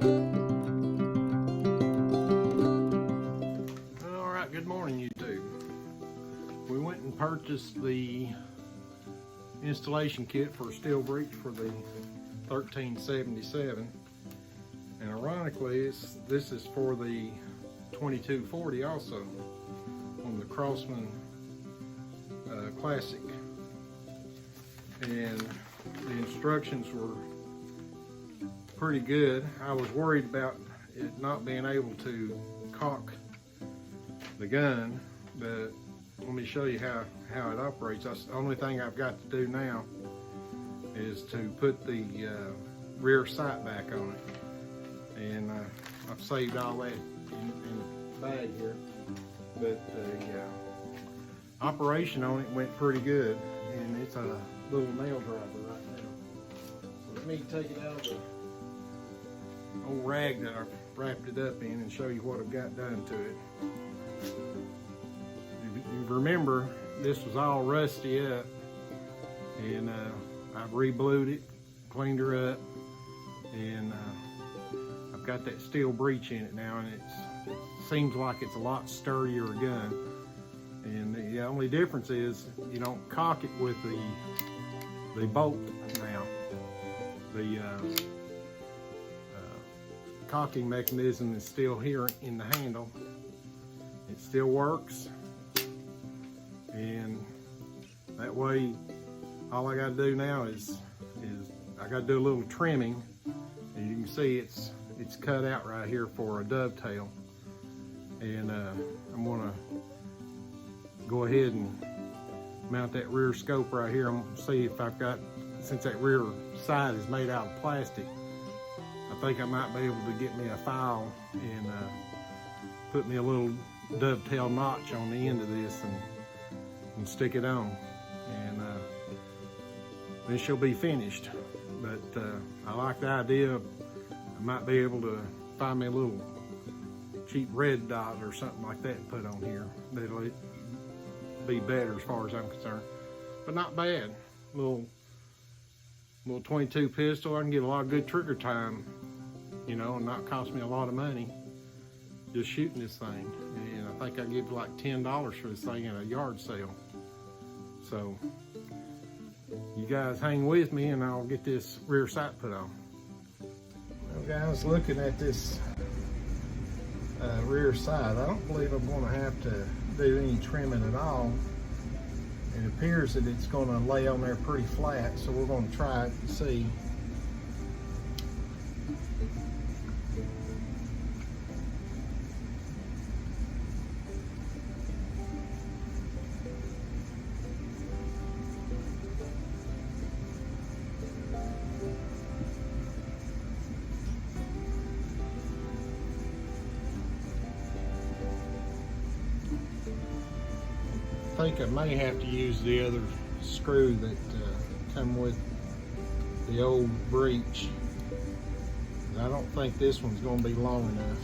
Alright, good morning YouTube. We went and purchased the installation kit for a steel breech for the 1377, and ironically this is for the 2240 also on the Crosman Classic, and the instructions were pretty good. I was worried about it not being able to cock the gun, but let me show you how it operates. That's the only thing I've got to do now is to put the rear sight back on it, and I've saved all that in the bag here. But the operation on it went pretty good, and it's a little nail driver right now. So let me take it out of the old rag that I've wrapped it up in and show you what I've got done to it. You remember this was all rusty up, and I've re-blued it, cleaned her up, and I've got that steel breech in it now, and it seems like it's a lot sturdier gun. And the only difference is you don't cock it with the bolt now. The cocking mechanism is still here in the handle. It still works, and that way all I got to do now is I got to do a little trimming, and you can see it's cut out right here for a dovetail. And I'm gonna go ahead and mount that rear scope right here. I'm gonna see if I've got, since that rear side is made out of plastic, I think I might be able to get me a file and put me a little dovetail notch on the end of this and stick it on, and then she'll be finished. But I like the idea. I might be able to find me a little cheap red dot or something like that and put on here. That'll be better as far as I'm concerned, but not bad. Little 22 pistol. I can get a lot of good trigger time, you know, and not cost me a lot of money just shooting this thing. And I think I give like $10 for this thing at a yard sale. So you guys hang with me and I'll get this rear sight put on. Well guys, looking at this rear side, I don't believe I'm going to have to do any trimming at all. It appears that it's going to lay on there pretty flat, so we're going to try it and see. I think I may have to use the other screw that come with the old breech. I don't think this one's going to be long enough.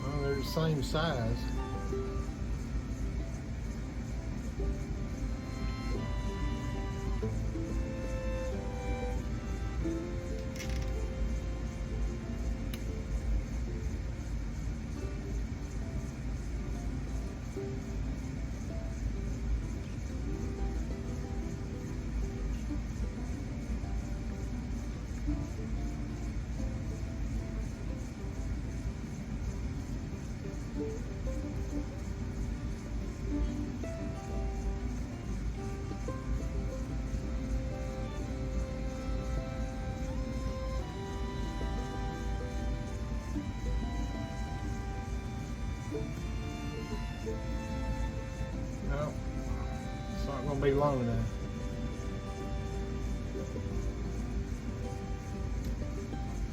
Well, they're the same size. No, it's not going to be long enough.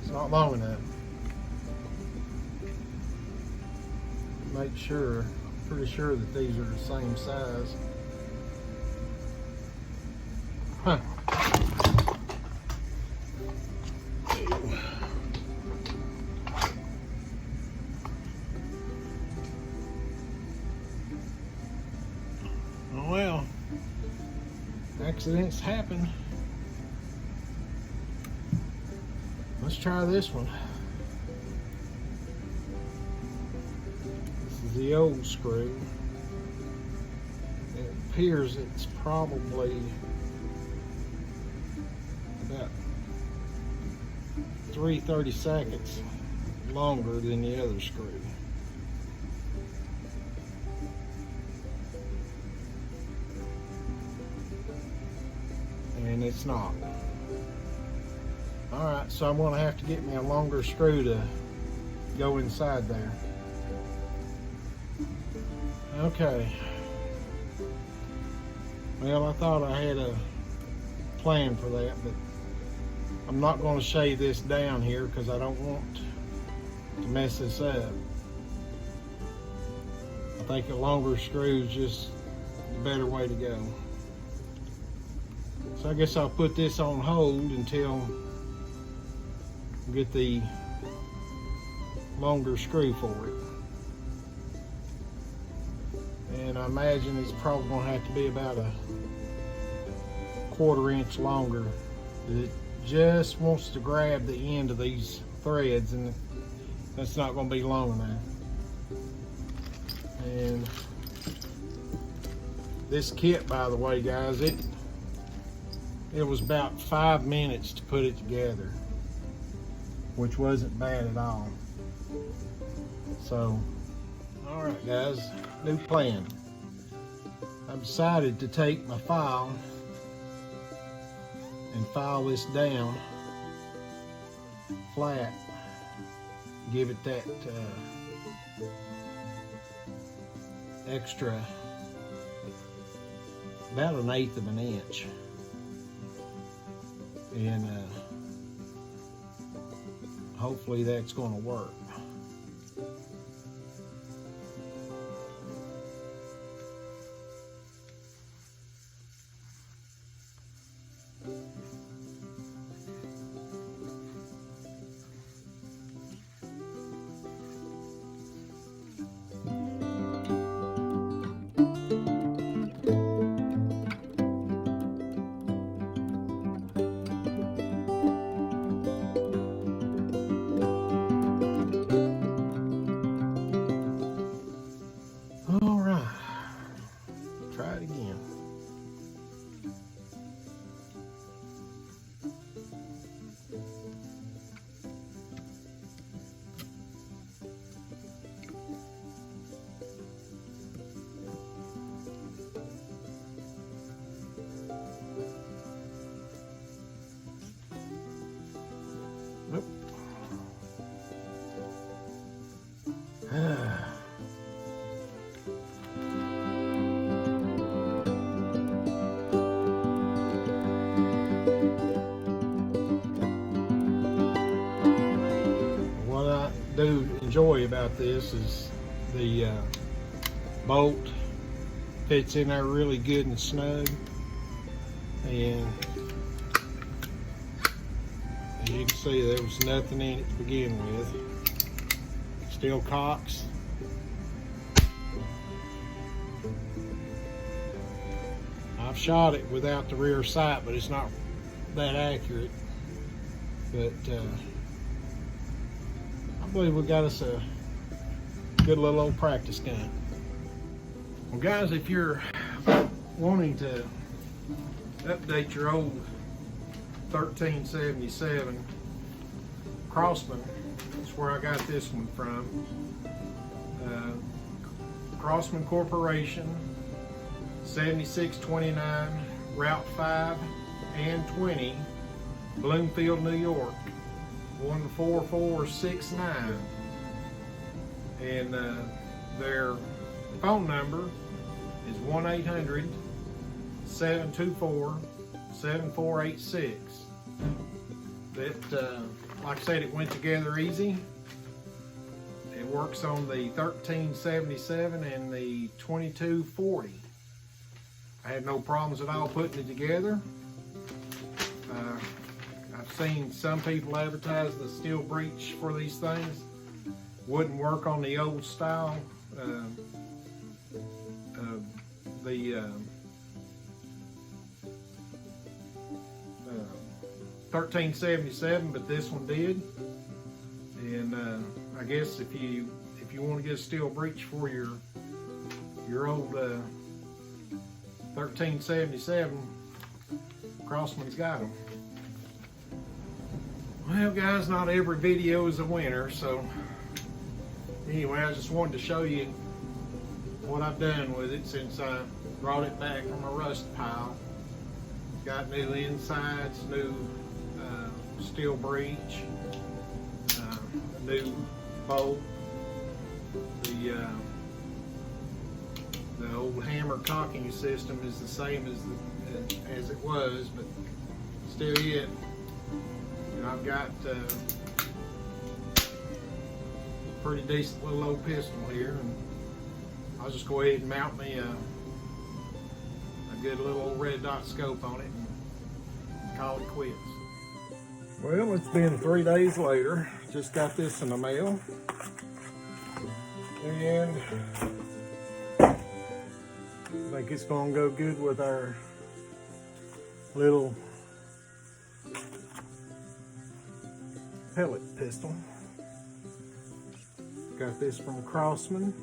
It's not long enough. Make sure, pretty sure that these are the same size. Huh. Accidents happen. Let's try this one. This is the old screw. It appears it's probably about 3/32 longer than the other screw. And it's not. Alright, so I'm going to have to get me a longer screw to go inside there. Okay. Well, I thought I had a plan for that, but I'm not going to shave this down here because I don't want to mess this up. I think a longer screw is just the better way to go. So I guess I'll put this on hold until I get the longer screw for it. And I imagine it's probably going to have to be about a 1/4 inch longer. It just wants to grab the end of these threads, and that's not going to be long enough. And this kit, by the way, guys, it was about 5 minutes to put it together, which wasn't bad at all. So, all right, guys, new plan. I've decided to take my file and file this down flat, give it that extra, about 1/8 of an inch, and hopefully that's going to work. All right, try it again. Nope. What I do enjoy about this is the bolt fits in there really good and snug, and as you can see, there was nothing in it to begin with. Still cocks. I've shot it without the rear sight, but it's not that accurate. But I believe we got us a good little old practice gun. Well, guys, if you're wanting to update your old 1377 Crosman, that's where I got this one from. Crosman Corporation, 7629 Route 5 and 20, Bloomfield, New York, 14469. And their phone number is 1-800-724-7486. That, like I said, it went together easy. It works on the 1377 and the 2240. I had no problems at all putting it together. I've seen some people advertise the steel breech for these things. Wouldn't work on the old style. 1377, but this one did. And I guess if you want to get a steel breech for your old 1377, Crosman's got them. Well, guys, not every video is a winner, so anyway, I just wanted to show you what I've done with it since I brought it back from a rust pile. Got new insides, new steel breech, new bolt. The old hammer cocking system is the same as it was, but still yet. And I've got a pretty decent little old pistol here, and I'll just go ahead and mount me a good little old red dot scope on it and call it quits. Well, it's been 3 days later. Just got this in the mail, and I think it's gonna go good with our little pellet pistol. Got this from Crosman.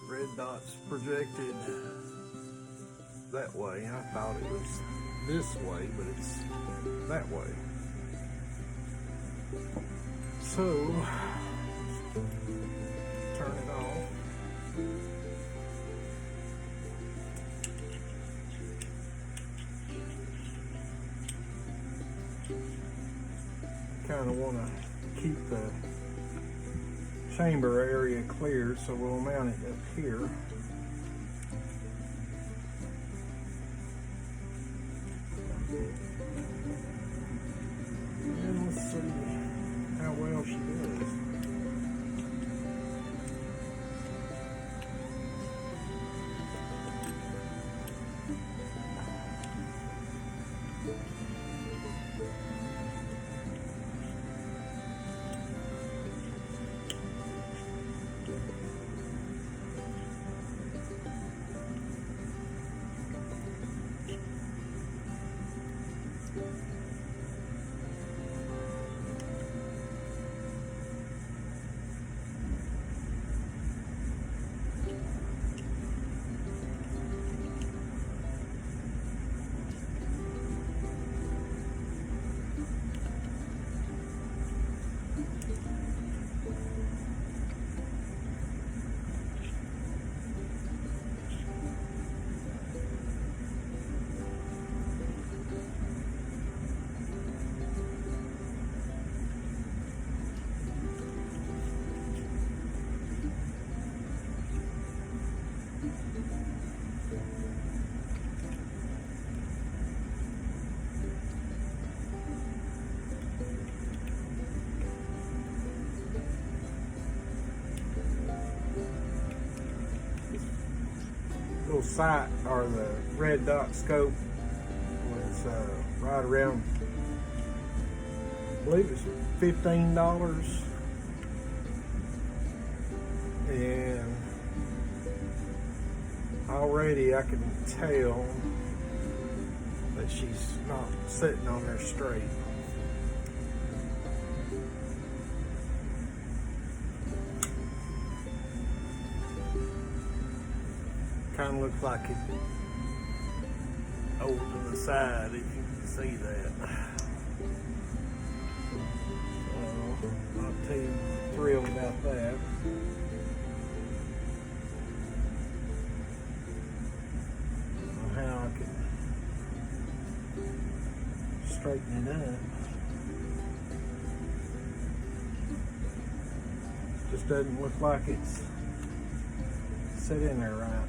Red dots projected that way. I thought it was this way, but it's that way. So, turn it off. Kind of want to keep the chamber area cleared, so we'll mount it up here. And let's see how well she does. little sight, or the red dot scope, was right around, I believe it's $15. And already I can tell that she's not sitting on there straight. Kind of looks like it over to the side, if you can see that. So, not too thrilled about that. How I can straighten it up. Just doesn't look like it's set in there right.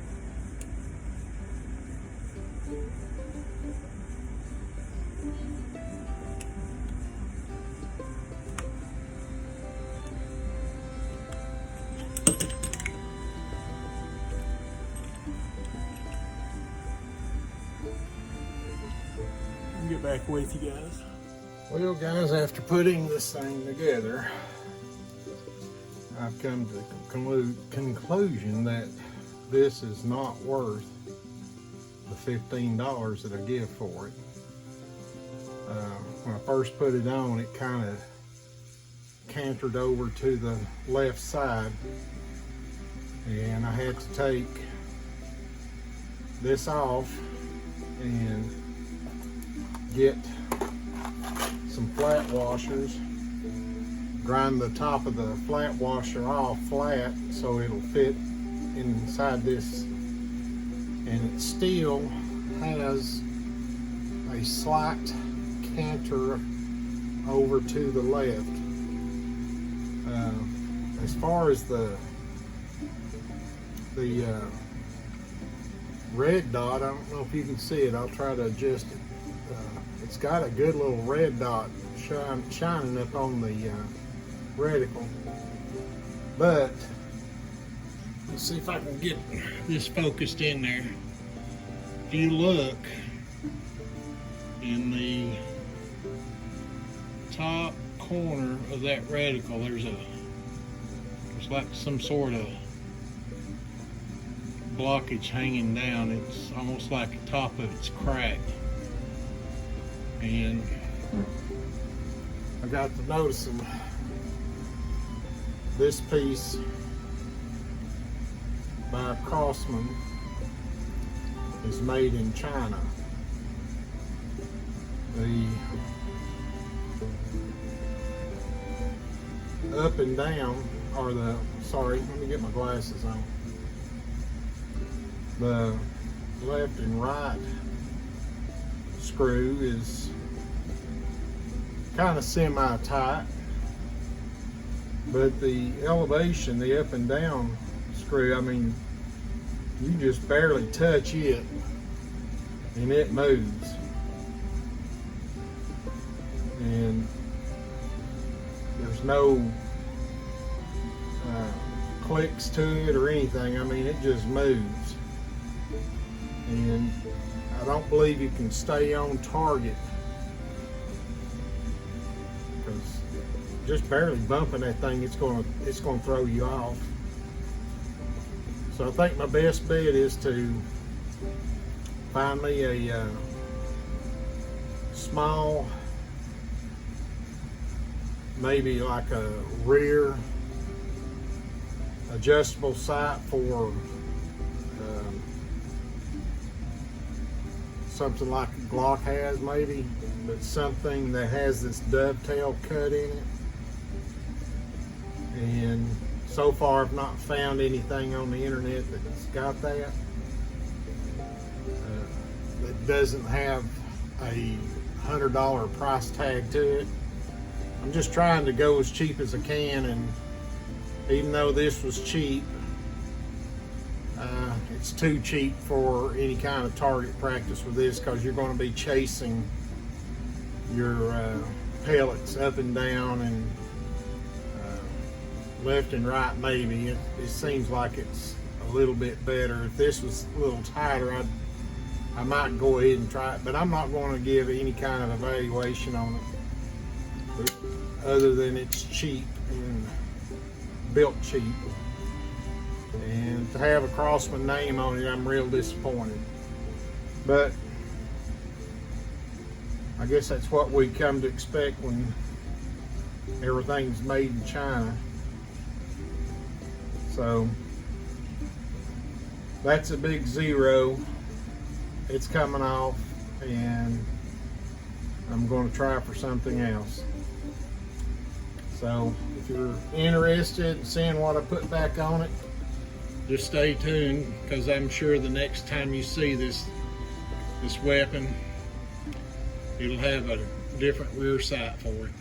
Get back with you guys. Well guys, after putting this thing together, I've come to the conclusion that this is not worth the $15 that I give for it. When I first put it on, it kind of cantered over to the left side, and I had to take this off and get some flat washers, grind the top of the flat washer off flat so it'll fit inside this, and it still has a slight canter over to the left. As far as the red dot, I don't know if you can see it, I'll try to adjust it. It's got a good little red dot shining up on the reticle, but let's see if I can get this focused in there. If you look in the top corner of that reticle, there's like some sort of blockage hanging down. It's almost like the top of it's cracked. And I got to noticing this piece by Crosman is made in China. The up and down, or the, sorry, let me get my glasses on. The left and right screw is kind of semi-tight, but the elevation, the up and down screw, I mean, you just barely touch it and it moves. And there's no clicks to it or anything. I mean, it just moves. And I don't believe you can stay on target, because just barely bumping that thing, it's going to throw you off. So I think my best bet is to find me a small, maybe like a rear adjustable sight for something like a Glock has, maybe, but something that has this dovetail cut in it. And so far I've not found anything on the internet that's got that. That doesn't have a $100 price tag to it. I'm just trying to go as cheap as I can, and even though this was cheap, it's too cheap for any kind of target practice with this, because you're going to be chasing your pellets up and down and left and right maybe. It seems like it's a little bit better. If this was a little tighter, I might go ahead and try it, but I'm not going to give any kind of evaluation on it other than it's cheap and built cheap. And to have a Crosman name on it, I'm real disappointed. But I guess that's what we come to expect when everything's made in China. So that's a big zero. It's coming off, and I'm going to try for something else. So if you're interested in seeing what I put back on it, just stay tuned, because I'm sure the next time you see this weapon, it'll have a different rear sight for it.